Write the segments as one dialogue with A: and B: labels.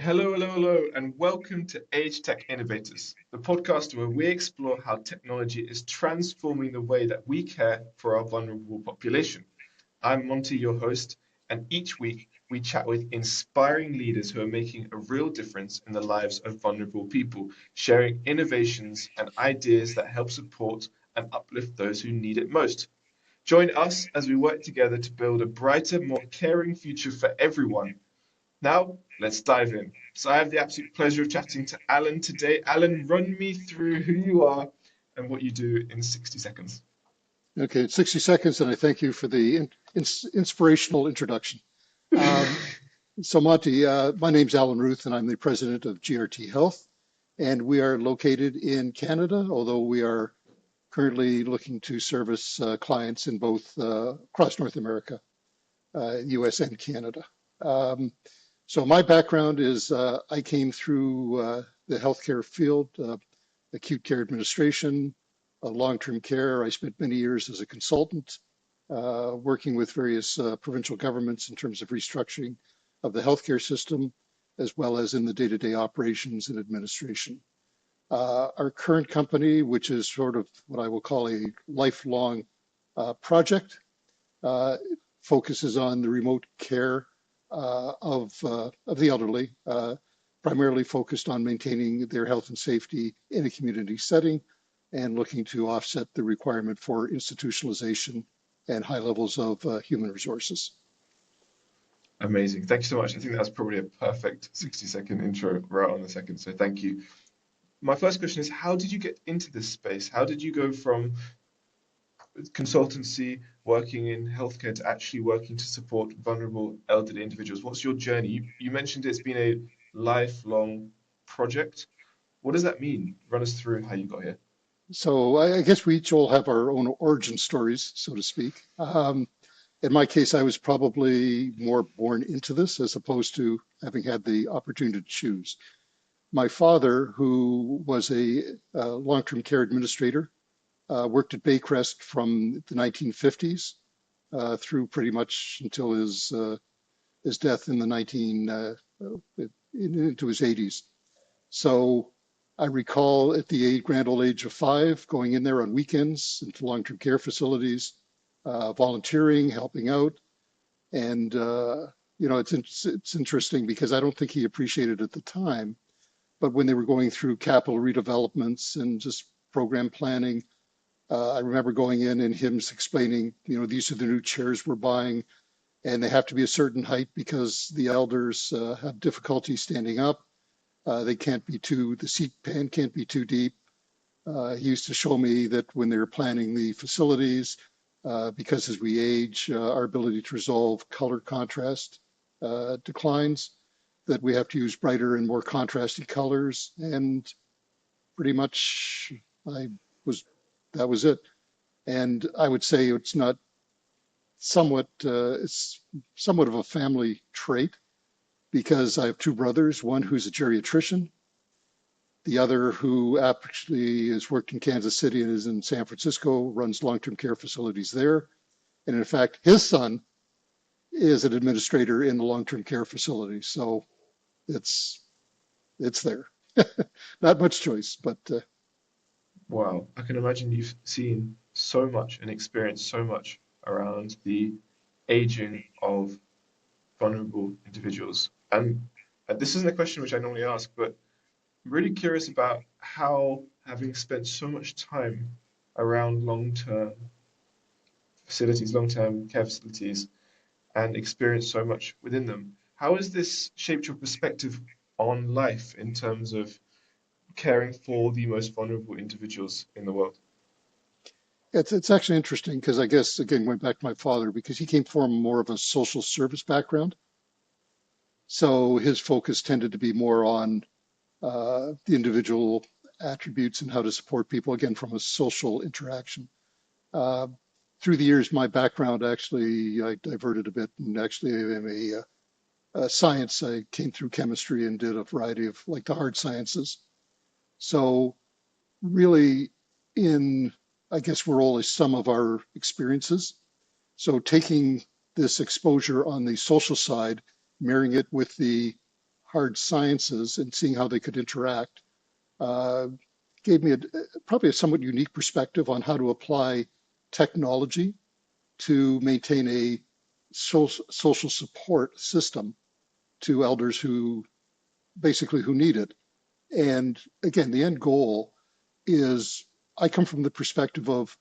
A: Hello, and welcome to Age Tech Innovators, the podcast where we explore how technology is transforming the way that we care for our vulnerable population. I'm Monty, your host, and each week we chat with inspiring leaders who are making a real difference in the lives of vulnerable people, sharing innovations and ideas that help support and uplift those who need it most. Join us as we work together to build a brighter, more caring future for everyone. Now, let's dive in. So I have the absolute pleasure of chatting to Alan today. Alan, run me through who you are and what you do in 60 seconds.
B: Okay, it's 60 seconds, and I thank you for the inspirational introduction. So Monty, my name's Alan Ruth, and I'm the president of GRT Health, and we are located in Canada, although we are currently looking to service clients in both across North America, US and Canada. So my background is I came through the healthcare field, acute care administration, long-term care. I spent many years as a consultant, working with various provincial governments in terms of restructuring of the healthcare system, as well as in the day-to-day operations and administration. Our current company, which is sort of what I will call a lifelong project, focuses on the remote care of the elderly, primarily focused on maintaining their health and safety in a community setting and looking to offset the requirement for institutionalization and high levels of human resources.
A: Amazing. Thank you so much. I think that's probably a perfect 60-second intro right on the second. So thank you. My first question is, how did you get into this space? How did you go from consultancy, working in healthcare, to actually working to support vulnerable elderly individuals? What's your journey? You mentioned it's been a lifelong project. What does that mean? Run us through how you got here.
B: So I guess we each all have our own origin stories, so to speak. In my case, I was probably more born into this as opposed to having had the opportunity to choose. My father, who was a long-term care administrator, worked at Baycrest from the 1950s through pretty much until his death in the into his 80s. So I recall at the grand old age of 5 going in there on weekends into long-term care facilities, volunteering, helping out, and it's interesting because I don't think he appreciated at the time, but when they were going through capital redevelopments and just program planning. I remember going in and him explaining, these are the new chairs we're buying, and they have to be a certain height because the elders have difficulty standing up. The seat pan can't be too deep. He used to show me that when they were planning the facilities, because as we age, our ability to resolve color contrast declines, that we have to use brighter and more contrasted colors, and pretty much that was it. And I would say it's somewhat of a family trait because I have 2 brothers, one who's a geriatrician, the other who actually has worked in Kansas City and is in San Francisco, runs long-term care facilities there. And in fact, his son is an administrator in the long-term care facility. So it's there. Not much choice, but
A: Wow, I can imagine you've seen so much and experienced so much around the aging of vulnerable individuals. And this isn't a question which I normally ask, but I'm really curious about how, having spent so much time around long-term facilities, long-term care facilities, and experienced so much within them, how has this shaped your perspective on life in terms of caring for the most vulnerable individuals in the world?
B: it's actually interesting because I guess, again, going back to my father, because he came from more of a social service background. So his focus tended to be more on the individual attributes and how to support people, again, from a social interaction. Through the years, my background actually, I diverted a bit, and actually I'm a science. I came through chemistry and did a variety of like the hard sciences. So really I guess we're all a sum of our experiences. So taking this exposure on the social side, marrying it with the hard sciences and seeing how they could interact uh, gave me probably a somewhat unique perspective on how to apply technology to maintain a social support system to elders who basically who need it. And again, the end goal is I come from the perspective of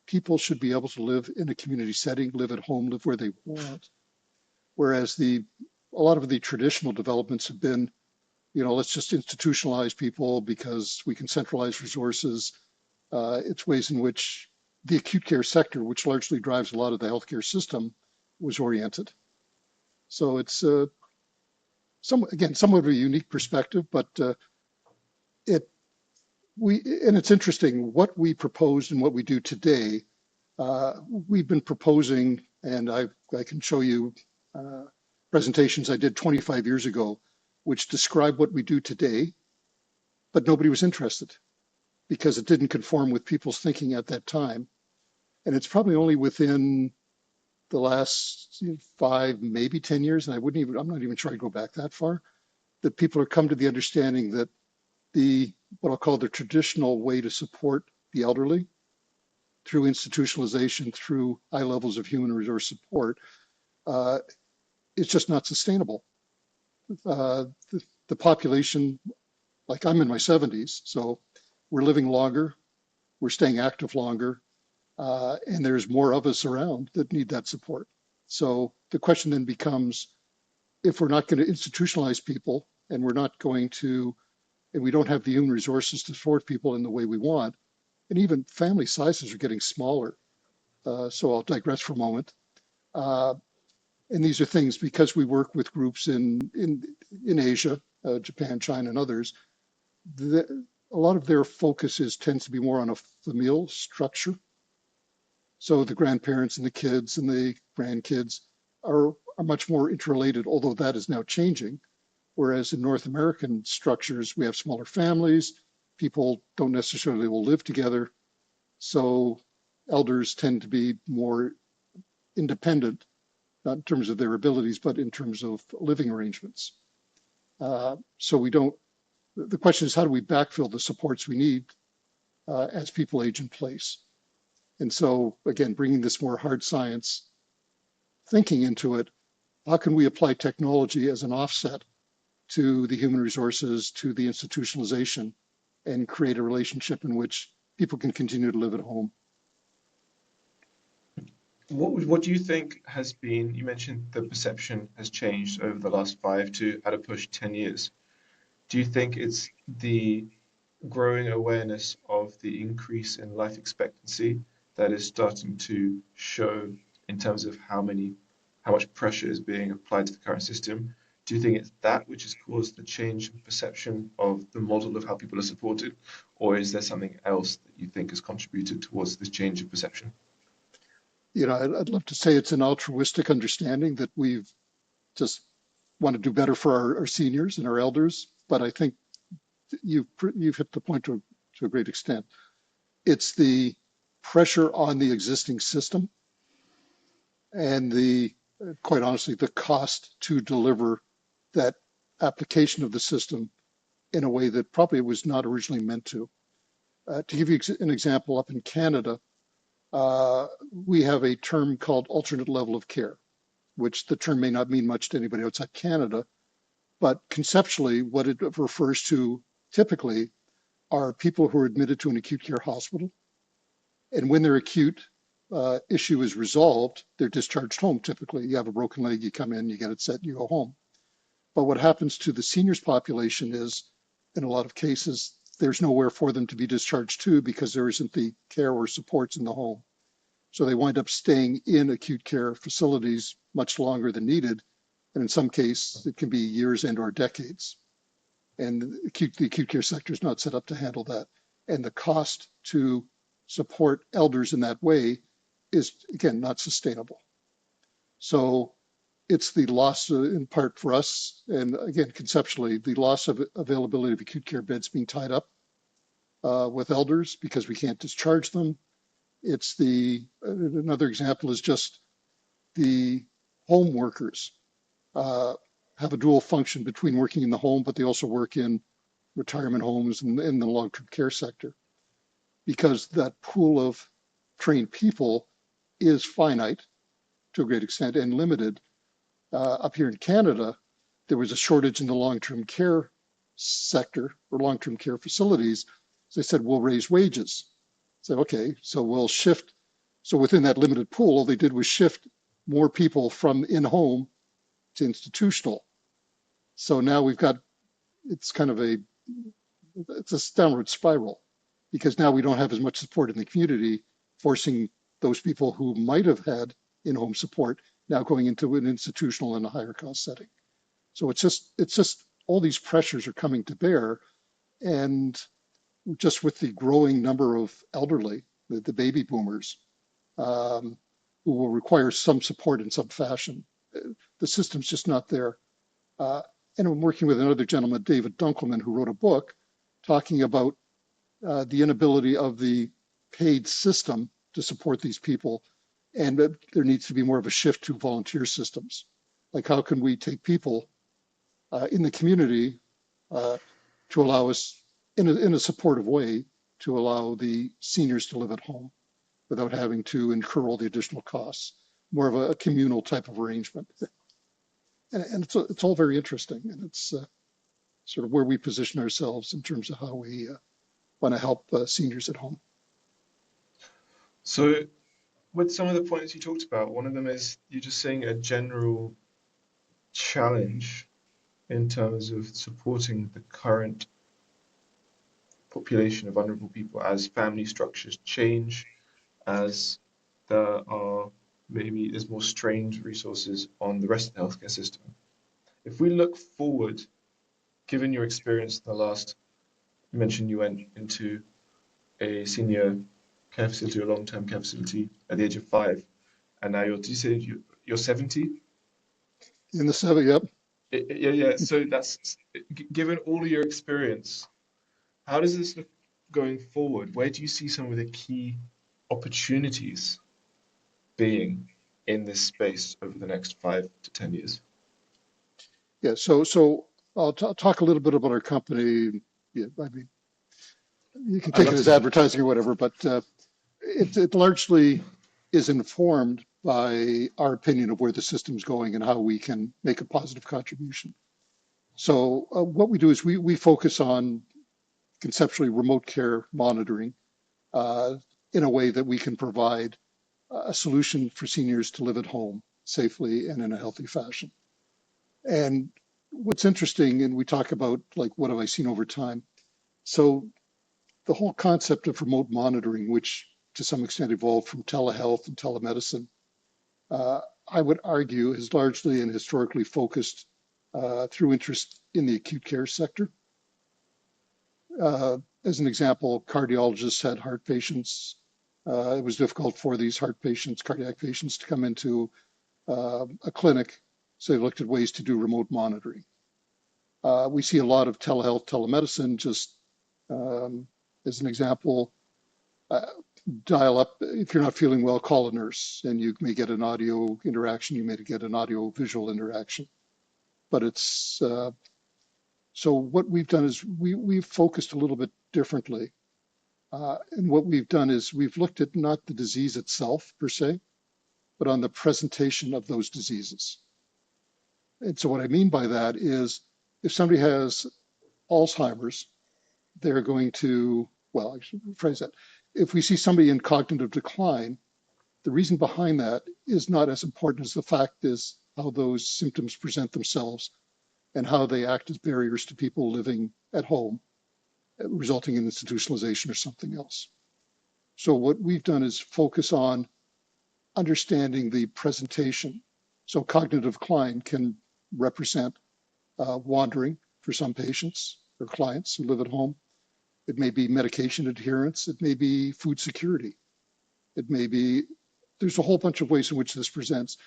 B: people should be able to live in a community setting, live at home, live where they want. Whereas a lot of the traditional developments have been, let's just institutionalize people because we can centralize resources. It's ways in which the acute care sector, which largely drives a lot of the healthcare system, was oriented. So it's somewhat of a unique perspective, but it and it's interesting what we proposed and what we do today. We've been proposing, and I can show you presentations I did 25 years ago, which describe what we do today, but nobody was interested because it didn't conform with people's thinking at that time. And it's probably only within the last 5, maybe 10 years, and I'm not even sure I'd go back that far, that people have come to the understanding that what I'll call the traditional way to support the elderly through institutionalization, through high levels of human resource support, it's just not sustainable. The population, like I'm in my 70s, so we're living longer, we're staying active longer, and there's more of us around that need that support. So the question then becomes, if we're not going to institutionalize people and we don't have the human resources to support people in the way we want, and even family sizes are getting smaller. So I'll digress for a moment. And these are things because we work with groups in Asia, Japan, China, and others. A lot of their focus tends to be more on a familial structure. So the grandparents and the kids and the grandkids are much more interrelated, although that is now changing. Whereas in North American structures, we have smaller families. People don't necessarily will live together. So elders tend to be more independent, not in terms of their abilities, but in terms of living arrangements. So the question is, how do we backfill the supports we need as people age in place? And so, again, bringing this more hard science thinking into it, how can we apply technology as an offset to the human resources, to the institutionalization, and create a relationship in which people can continue to live at home?
A: What do you think has been, you mentioned the perception has changed over the last 5 to, at a push, 10 years. Do you think it's the growing awareness of the increase in life expectancy that is starting to show in terms of how much pressure is being applied to the current system? Do you think it's that which has caused the change in perception of the model of how people are supported? Or is there something else that you think has contributed towards this change in perception?
B: I'd love to say it's an altruistic understanding that we've just want to do better for our seniors and our elders, but I think you've hit the point to a great extent. It's the pressure on the existing system and quite honestly, the cost to deliver that application of the system in a way that probably was not originally meant to. To give you an example, up in Canada, we have a term called alternate level of care, which the term may not mean much to anybody outside Canada, but conceptually, what it refers to typically are people who are admitted to an acute care hospital. And when their acute issue is resolved, they're discharged home. Typically, you have a broken leg, you come in, you get it set, you go home. But what happens to the seniors population is, in a lot of cases, there's nowhere for them to be discharged to because there isn't the care or supports in the home. So they wind up staying in acute care facilities much longer than needed. And in some cases, it can be years and or decades. And the acute care sector is not set up to handle that. And the cost to support elders in that way is, again, not sustainable. So it's the loss in part for us, and again, conceptually, the loss of availability of acute care beds being tied up with elders because we can't discharge them. It's another example is just the home workers. have a dual function between working in the home, but they also work in retirement homes and in the long-term care sector, because that pool of trained people is finite to a great extent and limited. Up here in Canada, there was a shortage in the long-term care sector or long-term care facilities. So they said, we'll raise wages. So, okay, so we'll shift. So within that limited pool, all they did was shift more people from in-home to institutional. So now we've got, it's kind of it's a downward spiral, because now we don't have as much support in the community, forcing those people who might have had in-home support now going into an institutional and a higher cost setting. So it's just all these pressures are coming to bear, and just with the growing number of elderly, the baby boomers, who will require some support in some fashion, the system's just not there. And I'm working with another gentleman, David Dunkelman, who wrote a book talking about the inability of the paid system to support these people, and that there needs to be more of a shift to volunteer systems. Like, how can we take people in the community to allow us, in a supportive way, to allow the seniors to live at home without having to incur all the additional costs, more of a communal type of arrangement. And it's all very interesting, and it's sort of where we position ourselves in terms of how we want to help seniors at home.
A: So with some of the points you talked about, one of them is you're just saying a general challenge in terms of supporting the current population of vulnerable people as family structures change, as there's more strained resources on the rest of the healthcare system. If we look forward, given your experience in the last, you mentioned you went into a senior care facility or long-term care facility at the age of 5, and now did you say you're 70?
B: In the 70, yep.
A: Yeah. So given all of your experience, how does this look going forward? Where do you see some of the key opportunities being in this space over the next 5 to 10 years?
B: Yeah, so I'll talk a little bit about our company. Yeah, I mean, you can take it as advertising or whatever, but it largely is informed by our opinion of where the system's going and how we can make a positive contribution. So what we do is we focus on conceptually remote care monitoring in a way that we can provide a solution for seniors to live at home safely and in a healthy fashion. And what's interesting, and we talk about, like, what have I seen over time? So the whole concept of remote monitoring, which to some extent evolved from telehealth and telemedicine, I would argue is largely and historically focused through interest in the acute care sector. As an example, cardiologists had heart patients. It was difficult for these heart patients, cardiac patients, to come into a clinic, so they looked at ways to do remote monitoring. We see a lot of telehealth, telemedicine, just as an example. Dial up, if you're not feeling well, call a nurse, and you may get an audio interaction, you may get an audio visual interaction. But it's, so what we've done is we've focused a little bit differently. And what we've done is we've looked at not the disease itself per se, but on the presentation of those diseases. And so what I mean by that is, if somebody has Alzheimer's, they're going to, well, I should rephrase that. If we see somebody in cognitive decline, the reason behind that is not as important as the fact is how those symptoms present themselves and how they act as barriers to people living at home, resulting in institutionalization or something else. So what we've done is focus on understanding the presentation. So cognitive decline can represent wandering for some patients or clients who live at home. It may be medication adherence. It may be food security. It may be, there's a whole bunch of ways in which this presents.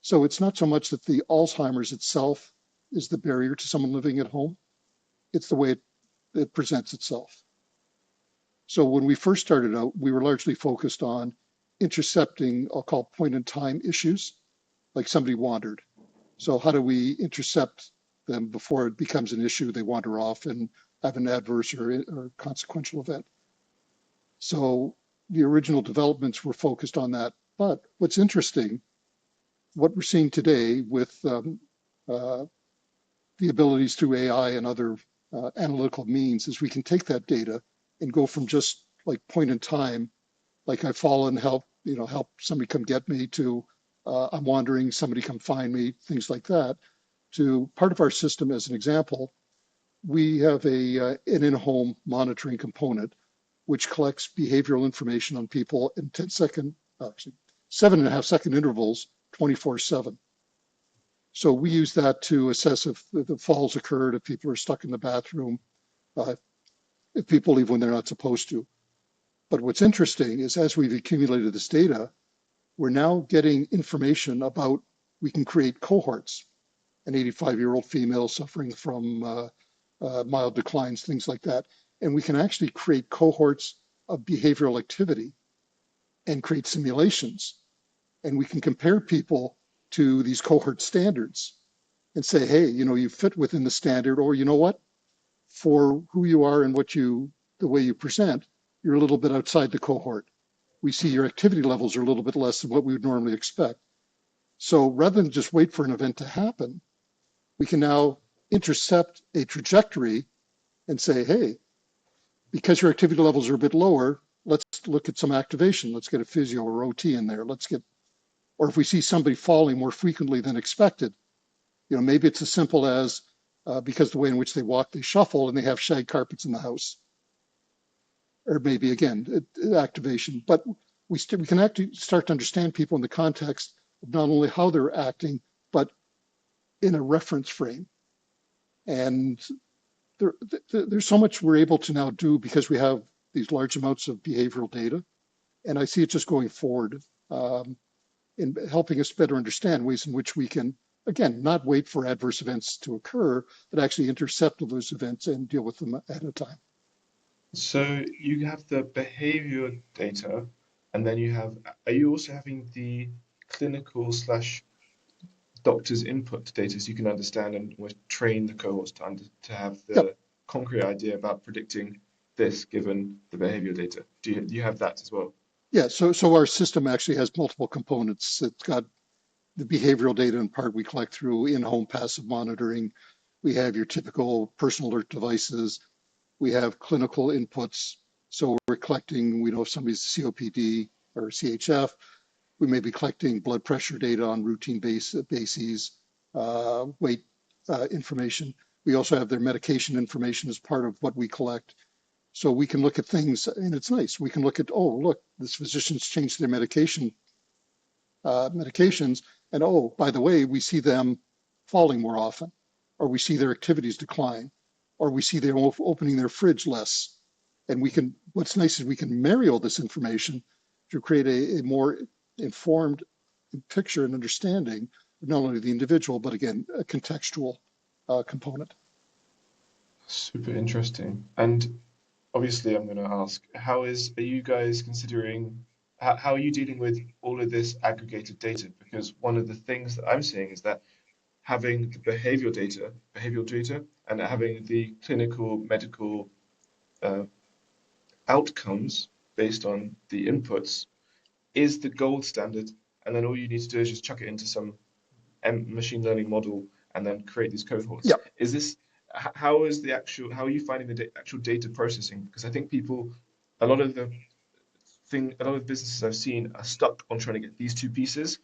B: So it's not so much that the Alzheimer's itself is the barrier to someone living at home. It's the way it presents itself. So when we first started out, we were largely focused on intercepting, I'll call point in time issues, like somebody wandered. So how do we intercept them before it becomes an issue, they wander off and have an adverse or consequential event. So the original developments were focused on that. But what's interesting, what we're seeing today with the abilities through AI and other analytical means is we can take that data and go from just like point in time, like I've fallen, help somebody come get me, to I'm wandering, somebody come find me, things like that, to part of our system. As an example, we have an in-home monitoring component which collects behavioral information on people in 7.5 second intervals, 24/7. So we use that to assess if the falls occurred, if people are stuck in the bathroom, if people leave when they're not supposed to. But what's interesting is as we've accumulated this data, we're now getting information about, we can create cohorts. An 85-year-old female suffering from mild declines, things like that. And we can actually create cohorts of behavioral activity and create simulations. And we can compare people to these cohort standards and say, hey, you fit within the standard, or you know what, for who you are and the way you present, you're a little bit outside the cohort. We see your activity levels are a little bit less than what we would normally expect. So rather than just wait for an event to happen, we can now intercept a trajectory and say, hey, because your activity levels are a bit lower, let's look at some activation. Let's get a physio or OT in there. Or if we see somebody falling more frequently than expected, maybe it's as simple as because the way in which they walk, they shuffle and they have shag carpets in the house. Or maybe, again, activation. But we can actually start to understand people in the context of not only how they're acting, but in a reference frame. And there's so much we're able to now do because we have these large amounts of behavioral data. And I see it just going forward in helping us better understand ways in which we can, again, not wait for adverse events to occur, but actually intercept those events and deal with them at a time.
A: So you have the behavior data, and then are you also having the clinical / doctor's input data so you can understand and train the cohorts to have the
B: Yep.
A: concrete idea about predicting this given the behavior data? Do you have that as well?
B: Yeah, so our system actually has multiple components. It's got the behavioral data in part we collect through in-home passive monitoring. We have your typical personal alert devices. We have clinical inputs. So we're collecting, we know if somebody's COPD or CHF. We may be collecting blood pressure data on routine bases, weight information. We also have their medication information as part of what we collect. So we can look at things, and it's nice. We can look at, oh, look, this physician's changed their medications, and oh, by the way, we see them falling more often, or we see their activities decline, or we see them opening their fridge less. And what's nice is we can marry all this information to create a more informed picture and understanding of not only the individual, but again, a contextual component.
A: Super interesting. And obviously, I'm going to ask, are you guys considering, how are you dealing with all of this aggregated data? Because one of the things that I'm seeing is that having the behavioral data, and having the clinical medical outcomes based on the inputs is the gold standard. And then all you need to do is just chuck it into some machine learning model and then create these cohorts.
B: Yeah.
A: How are you finding the actual data processing? Because I think a lot of the businesses I've seen are stuck on trying to get these two pieces.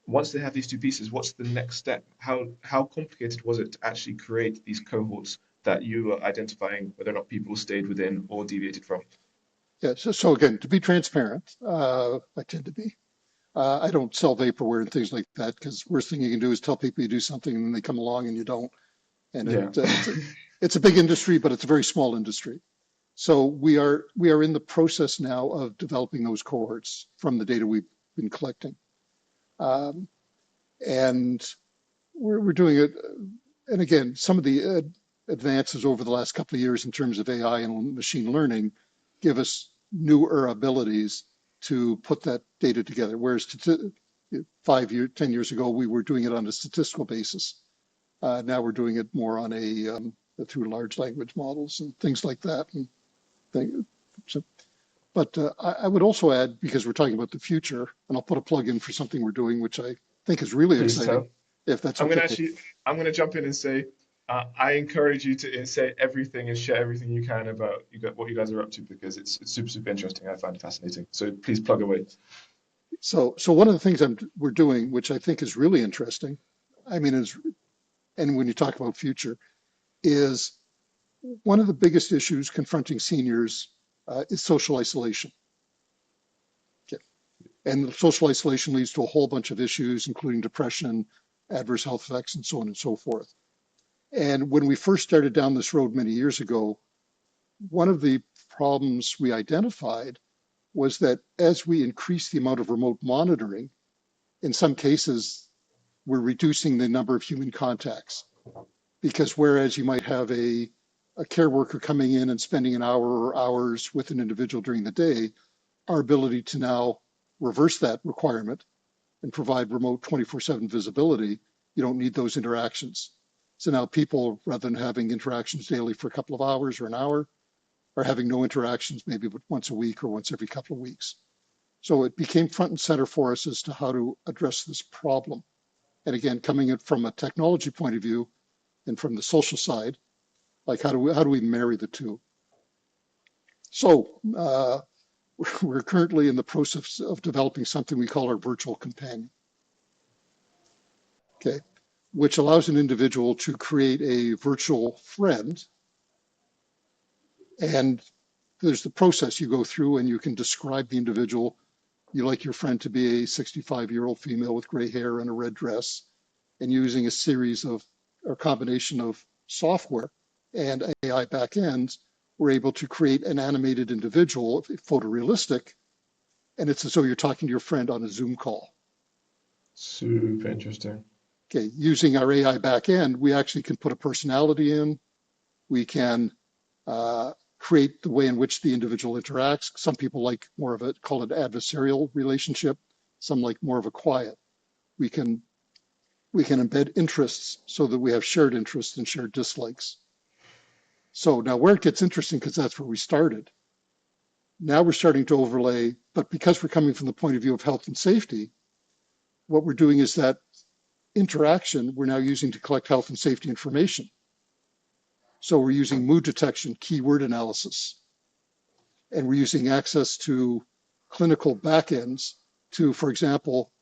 A: Once they have these two pieces, what's the next step? How complicated was it to actually create these cohorts that you are identifying whether or not people stayed within or deviated from?
B: Yeah, so again, to be transparent, I tend to be. I don't sell vaporware and things like that, because worst thing you can do is tell people you do something and then they come along and you don't. And
A: Yeah.
B: it's a big industry, but it's a very small industry. So we are in the process now of developing those cohorts from the data we've been collecting. And we're doing it. And again, some of the advances over the last couple of years in terms of AI and machine learning give us newer abilities to put that data together. Whereas 10 years ago, we were doing it on a statistical basis. Now we're doing it more on through large language models and things like that. And so, but I would also add, because we're talking about the future, and I'll put a plug in for something we're doing, which I think is really
A: Please
B: exciting,
A: tell.
B: if that's
A: I'm gonna
B: okay.
A: actually, I'm gonna jump in and say, I encourage you to say everything and share everything you can about what you guys are up to because it's super, super interesting. I find it fascinating. So please plug away.
B: So one of the things we're doing, which I think is really interesting, I mean, and when you talk about future, is one of the biggest issues confronting seniors is social isolation. Okay. And social isolation leads to a whole bunch of issues, including depression, adverse health effects, and so on and so forth. And when we first started down this road many years ago, one of the problems we identified was that as we increase the amount of remote monitoring, in some cases, we're reducing the number of human contacts. Because whereas you might have a care worker coming in and spending an hour or hours with an individual during the day, our ability to now reverse that requirement and provide remote 24/7 visibility, you don't need those interactions. So now people, rather than having interactions daily for a couple of hours or an hour, are having no interactions maybe but once a week or once every couple of weeks. So it became front and center for us as to how to address this problem. And again, coming in from a technology point of view and from the social side, like how do we marry the two? So we're currently in the process of developing something we call our virtual companion. Okay, which allows an individual to create a virtual friend. And there's the process you go through, and you can describe the individual. You like your friend to be a 65-year-old female with gray hair and a red dress, and using a series of or combination of software and AI backends, we're able to create an animated individual, photorealistic, and it's as though you're talking to your friend on a Zoom call.
A: Super interesting.
B: Okay, using our AI backend, we actually can put a personality in. We can create the way in which the individual interacts. Some people like more of a, call it adversarial relationship. Some like more of a quiet. We can embed interests so that we have shared interests and shared dislikes. So now where it gets interesting, because that's where we started. Now we're starting to overlay, but because we're coming from the point of view of health and safety, what we're doing is that interaction we're now using to collect health and safety information. So we're using mood detection, keyword analysis, and we're using access to clinical backends to, for example,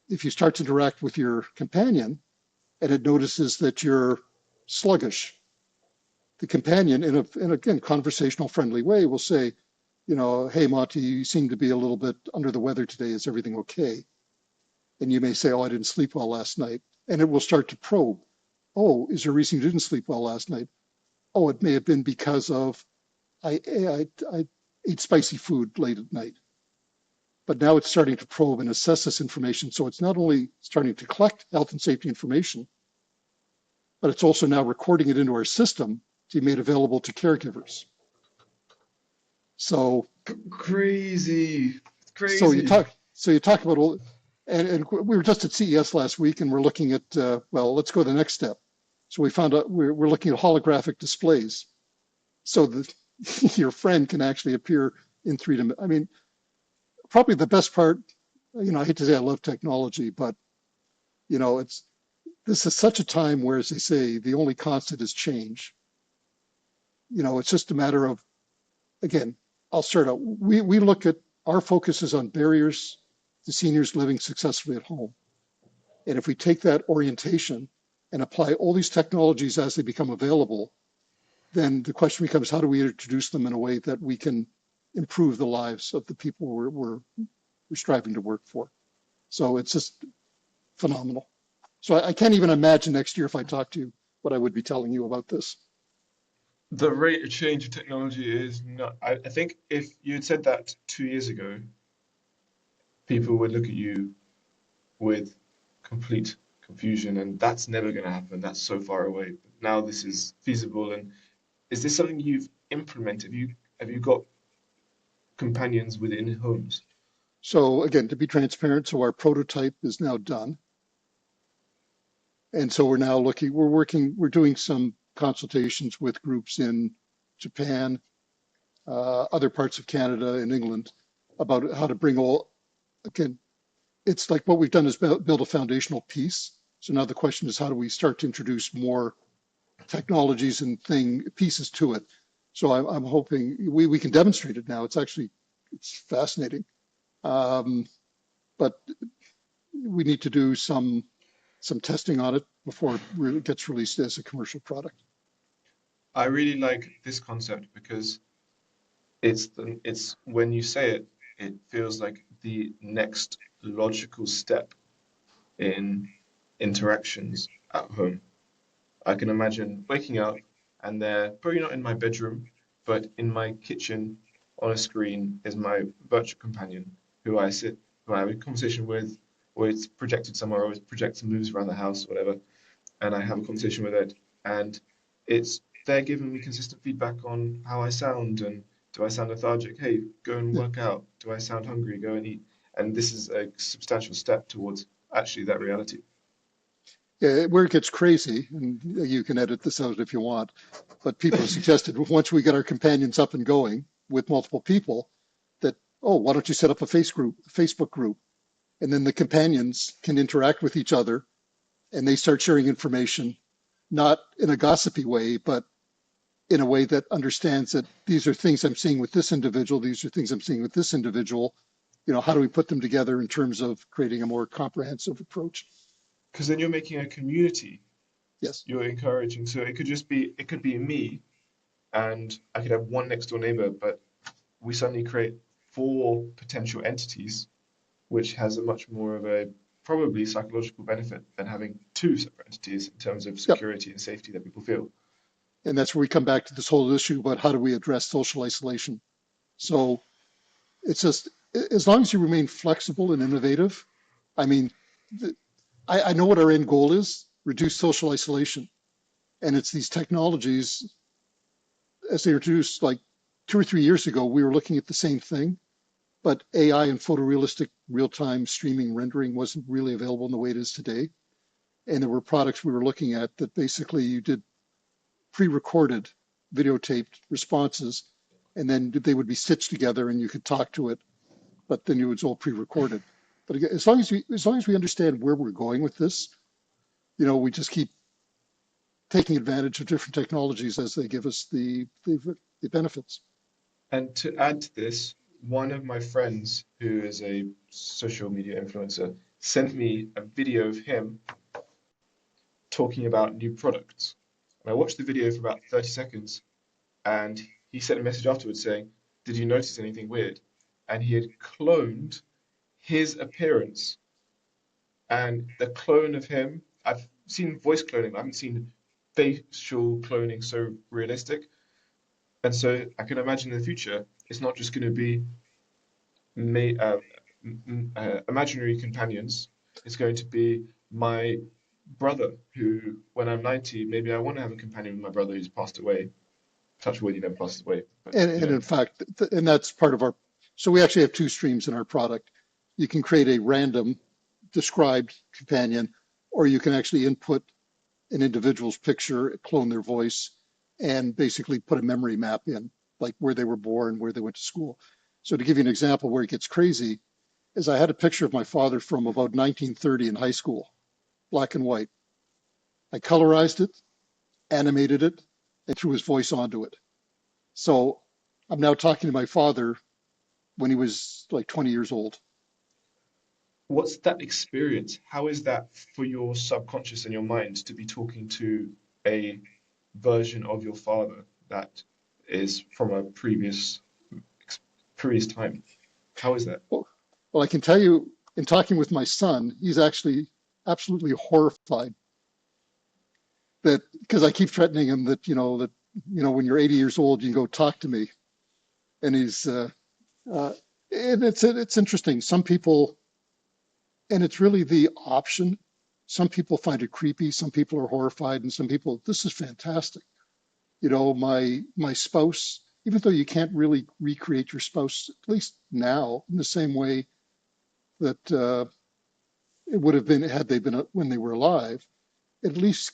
B: if you start to interact with your companion and it notices that you're sluggish, the companion in again, conversational friendly way will say, hey, Monty, you seem to be a little bit under the weather today. Is everything okay? And you may say, oh, I didn't sleep well last night. And it will start to probe. Oh, is there a reason you didn't sleep well last night? Oh, it may have been because of I ate spicy food late at night. But now it's starting to probe and assess this information. So it's not only starting to collect health and safety information, but it's also now recording it into our system to be made available to caregivers. So
A: crazy.
B: So you talk about all, and we were just at CES last week, and we're looking at let's go to the next step. So we found out we're looking at holographic displays, so that your friend can actually appear in 3D. I mean, probably the best part. I hate to say I love technology, but this is such a time where, as they say, the only constant is change. It's just a matter of, again, I'll start out. We look at our focus is on barriers to seniors living successfully at home. And if we take that orientation and apply all these technologies as they become available, then the question becomes, how do we introduce them in a way that we can improve the lives of the people we're striving to work for? So it's just phenomenal. So I can't even imagine next year if I talked to you what I would be telling you about this.
A: The rate of change of technology is not. I think if you had said that 2 years ago, people would look at you with complete confusion, and that's never going to happen. That's so far away. But now this is feasible. And is this something you've implemented? Have you got companions within homes?
B: So again, to be transparent, so our prototype is now done. And so we're doing some consultations with groups in Japan, other parts of Canada and England about how to bring again, it's like what we've done is build a foundational piece. So now the question is, how do we start to introduce more technologies and pieces to it? So I'm hoping we can demonstrate it now. It's fascinating. But we need to do some testing on it before it really gets released as a commercial product.
A: I really like this concept because it's when you say it, it feels like the next logical step in interactions at home. I can imagine waking up and they're probably not in my bedroom, but in my kitchen on a screen is my virtual companion who I have a conversation with, or it's projected somewhere, or it's projected and moves around the house, whatever, and I have a conversation with it, and they're giving me consistent feedback on how I sound and do I sound lethargic? Hey, go and
B: Yeah,
A: work out. Do I sound hungry? Go and eat. And this is a substantial step towards actually that reality.
B: yeah, where it gets crazy, and you can edit this out if you want, but people have suggested once we get our companions up and going with multiple people, that, oh, why don't you set up a Facebook group, and then the companions can interact with each other, and they start sharing information, not in a gossipy way, but in a way that understands that these are things I'm seeing with this individual, these are things I'm seeing with this individual. How do we put them together in terms of creating a more comprehensive approach?
A: Because then you're making a community.
B: Yes.
A: You're encouraging. So it could be me and I could have one next door neighbor, but we suddenly create four potential entities, which has a much more of a probably psychological benefit than having two separate entities in terms of
B: Yep.
A: security and safety that people feel.
B: And that's where we come back to this whole issue about how do we address social isolation. So it's just, as long as you remain flexible and innovative, I mean, I know what our end goal is: reduce social isolation. And it's these technologies, as they were introduced like 2 or 3 years ago, we were looking at the same thing, but AI and photorealistic real-time streaming rendering wasn't really available in the way it is today. And there were products we were looking at that basically you did pre-recorded, videotaped responses, and then they would be stitched together and you could talk to it, but then it was all pre-recorded. But again, as long as we understand where we're going with this, we just keep taking advantage of different technologies as they give us the benefits.
A: And to add to this, one of my friends who is a social media influencer sent me a video of him talking about new products. And I watched the video for about 30 seconds and he sent a message afterwards saying, "Did you notice anything weird?" And he had cloned his appearance and the clone of him. I've seen voice cloning, but I haven't seen facial cloning so realistic. And so I can imagine in the future, it's not just going to be imaginary companions. It's going to be my brother, who, when I'm 90, maybe I want to have a companion with my brother who's passed away. Touch wood, he never passes away. But
B: And in fact, and that's part of so we actually have two streams in our product. You can create a random described companion, or you can actually input an individual's picture, clone their voice, and basically put a memory map in, like where they were born, where they went to school. So to give you an example where it gets crazy, is I had a picture of my father from about 1930 in high school, black and white. I colorized it, animated it, and threw his voice onto it. So I'm now talking to my father when he was like 20 years old.
A: what's that experience? How is that for your subconscious and your mind to be talking to a version of your father that is from a previous time? How is that?
B: Well, I can tell you, in talking with my son, he's actually absolutely horrified that, because I keep threatening him that when you're 80 years old, you can go talk to me. And uh, and it's interesting. Some people, and it's really the option. Some people find it creepy. Some people are horrified, and some people, this is fantastic. My spouse, even though you can't really recreate your spouse, at least now, in the same way that it would have been had they been when they were alive. at least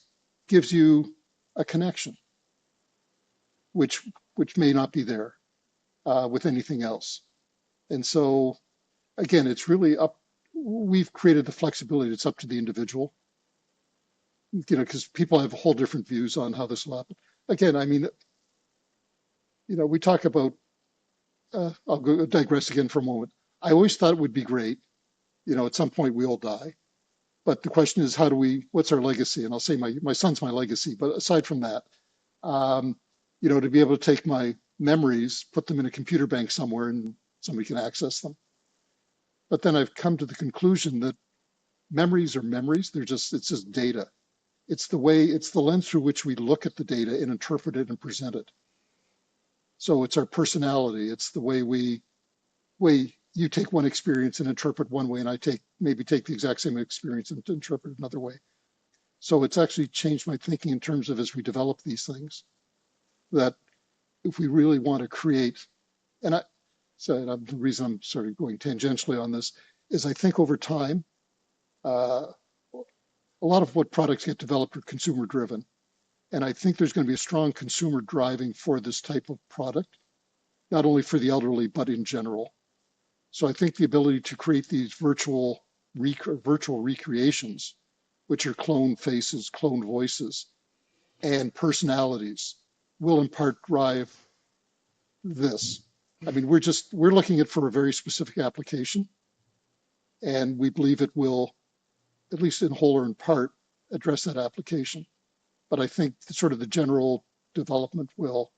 B: gives you a connection, which may not be there with anything else. And so, again, it's really up. We've created the flexibility. It's up to the individual, because people have whole different views on how this will happen. Again, I mean, we talk about. I'll digress again for a moment. I always thought it would be great. At some point we all die. But the question is, what's our legacy? And I'll say my son's my legacy. But aside from that, to be able to take my memories, put them in a computer bank somewhere and somebody can access them. But then I've come to the conclusion that memories are memories. It's just data. It's the lens through which we look at the data and interpret it and present it. So it's our personality. It's the way you take one experience and interpret one way, and I maybe take the exact same experience and interpret another way. So it's actually changed my thinking in terms of, as we develop these things, that if we really want to create, the reason I'm sort of going tangentially on this is I think over time, a lot of what products get developed are consumer driven. And I think there's going to be a strong consumer driving for this type of product, not only for the elderly, but in general. So I think the ability to create these virtual recreations, which are clone faces, clone voices, and personalities, will in part drive this. I mean, we're looking at for a very specific application, and we believe it will, at least in whole or in part, address that application. But I think sort of the general development will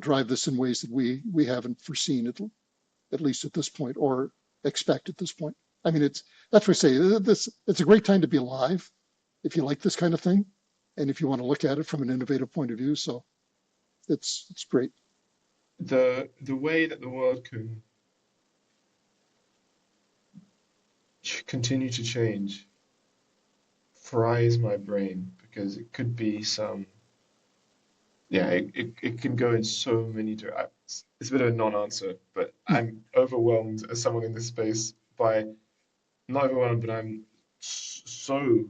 B: drive this in ways that we haven't foreseen, at least at this point, or expect at this point. I mean, that's what I say. It's a great time to be alive if you like this kind of thing, and if you want to look at it from an innovative point of view. So it's great.
A: The way that the world can continue to change fries my brain, because it could be it can go in so many directions. It's a bit of a non-answer, but I'm overwhelmed as someone in this space not overwhelmed, but I'm so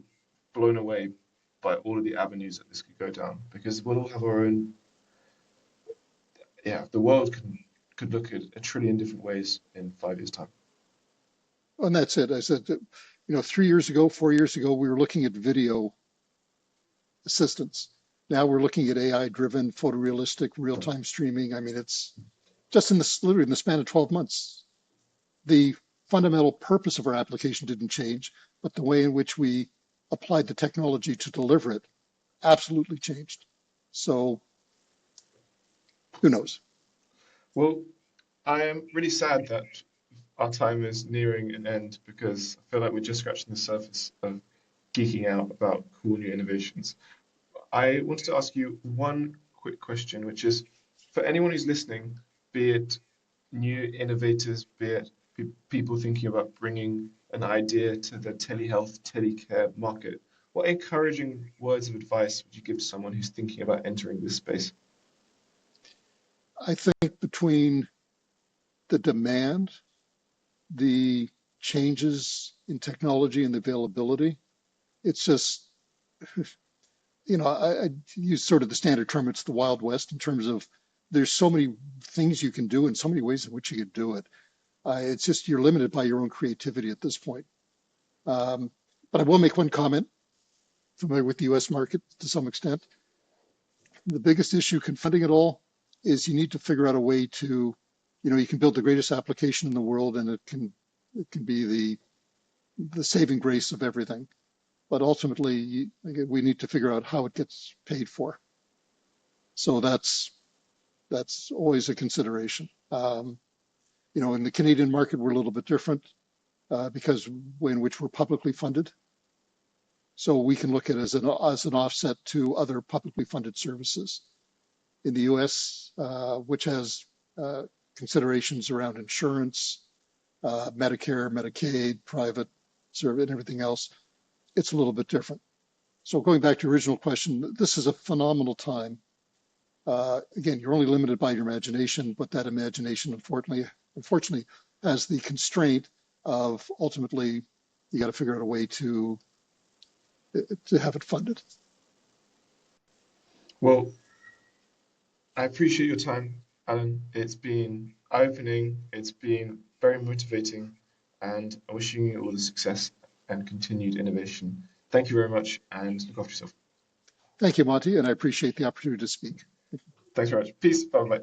A: blown away by all of the avenues that this could go down, because we'll all have our own, the world could look at a trillion different ways in 5 years' time.
B: And that's it. I said, 3 years ago, 4 years ago, we were looking at video assistance. Now we're looking at AI-driven, photorealistic, real-time streaming. I mean, it's just literally in the span of 12 months. The fundamental purpose of our application didn't change, but the way in which we applied the technology to deliver it absolutely changed. So who knows?
A: Well, I am really sad that our time is nearing an end, because I feel like we're just scratching the surface of geeking out about cool new innovations. I wanted to ask you one quick question, which is, for anyone who's listening, be it new innovators, be it people thinking about bringing an idea to the telehealth, telecare market, what encouraging words of advice would you give to someone who's thinking about entering this space?
B: I think between the demand, the changes in technology and the availability, it's just, I use sort of the standard term, it's the Wild West, in terms of there's so many things you can do and so many ways in which you can do it. It's just you're limited by your own creativity at this point. But I will make one comment, familiar with the US market to some extent. The biggest issue confronting it all is you need to figure out a way to, you can build the greatest application in the world and it can be the saving grace of everything. But ultimately, we need to figure out how it gets paid for. So that's always a consideration. In the Canadian market, we're a little bit different because way in which we're publicly funded. So we can look at it as an offset to other publicly funded services. In the US, which has considerations around insurance, Medicare, Medicaid, private service, and everything else, it's a little bit different. So going back to your original question, this is a phenomenal time. Again, you're only limited by your imagination, but that imagination, unfortunately, has the constraint of ultimately you got to figure out a way to to have it funded.
A: Well, I appreciate your time, Alan. It's been eye-opening, it's been very motivating, and I'm wishing you all the success and continued innovation. Thank you very much, and look after yourself.
B: Thank you, Monty, and I appreciate the opportunity to speak.
A: Thanks very much. Peace. Bye-bye.